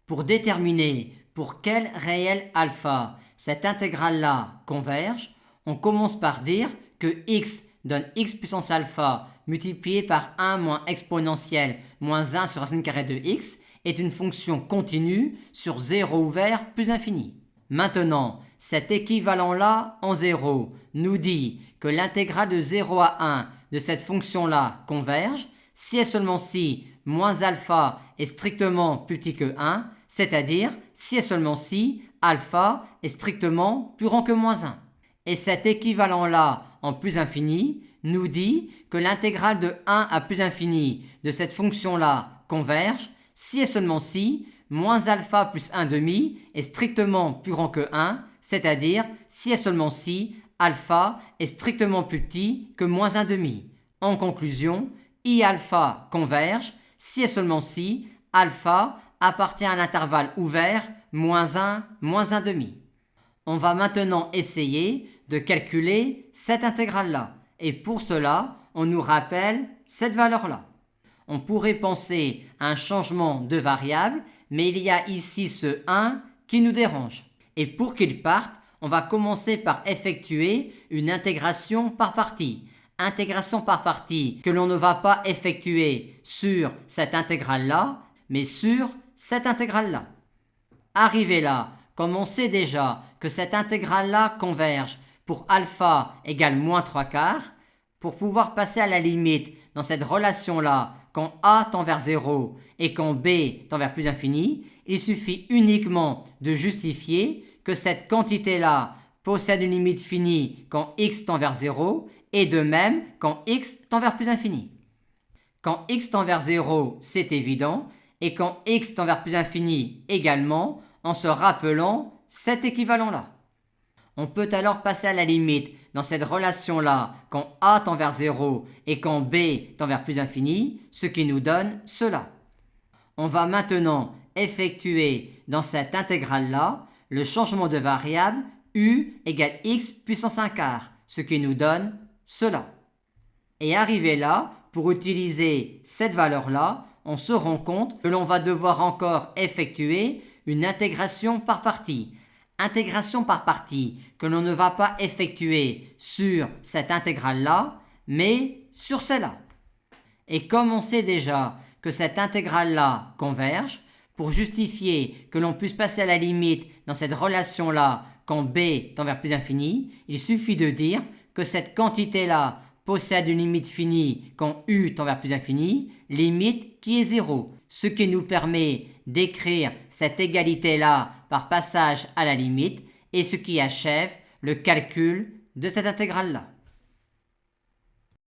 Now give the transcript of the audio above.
Pour déterminer pour quel réel alpha cette intégrale-là converge, on commence par dire que x donne x puissance alpha multiplié par 1 moins exponentielle moins 1 sur racine carrée de x est une fonction continue sur 0 ouvert plus infini. Maintenant, cet équivalent-là en 0 nous dit que l'intégrale de 0 à 1 de cette fonction-là converge si et seulement si moins alpha est strictement plus petit que 1, c'est-à-dire si et seulement si alpha est strictement plus grand que moins 1. Et cet équivalent-là en plus infini nous dit que l'intégrale de 1 à plus infini de cette fonction-là converge si et seulement si moins alpha plus 1 demi est strictement plus grand que 1, c'est-à-dire si et seulement si alpha est strictement plus petit que moins 1 demi. En conclusion, I alpha converge si et seulement si alpha appartient à l'intervalle ouvert moins 1, moins 1 demi. On va maintenant essayer de calculer cette intégrale-là. Et pour cela, on nous rappelle cette valeur-là. On pourrait penser à un changement de variable, mais il y a ici ce 1 qui nous dérange. Et pour qu'il parte, on va commencer par effectuer une intégration par partie. Intégration par partie que l'on ne va pas effectuer sur cette intégrale-là, mais sur cette intégrale-là. Arrivé là, comme on sait déjà que cette intégrale-là converge pour alpha égale moins 3 quarts, pour pouvoir passer à la limite dans cette relation-là quand a tend vers 0 et quand b tend vers plus infini, il suffit uniquement de justifier que cette quantité-là possède une limite finie quand x tend vers 0 et de même quand x tend vers plus infini. Quand x tend vers 0, c'est évident, et quand x tend vers plus infini également, en se rappelant cet équivalent-là. On peut alors passer à la limite dans cette relation-là quand a tend vers 0 et quand b tend vers plus infini, ce qui nous donne cela. On va maintenant effectuer dans cette intégrale-là le changement de variable u égale x puissance 1 quart, ce qui nous donne cela. Et arrivé là, pour utiliser cette valeur-là, on se rend compte que l'on va devoir encore effectuer une intégration par partie. Intégration par partie que l'on ne va pas effectuer sur cette intégrale-là, mais sur celle-là. Et comme on sait déjà que cette intégrale-là converge, pour justifier que l'on puisse passer à la limite dans cette relation-là quand b tend vers plus infini, il suffit de dire que cette quantité-là possède une limite finie quand u tend vers plus infini, limite qui est 0, ce qui nous permet d'écrire cette égalité-là par passage à la limite et ce qui achève le calcul de cette intégrale-là.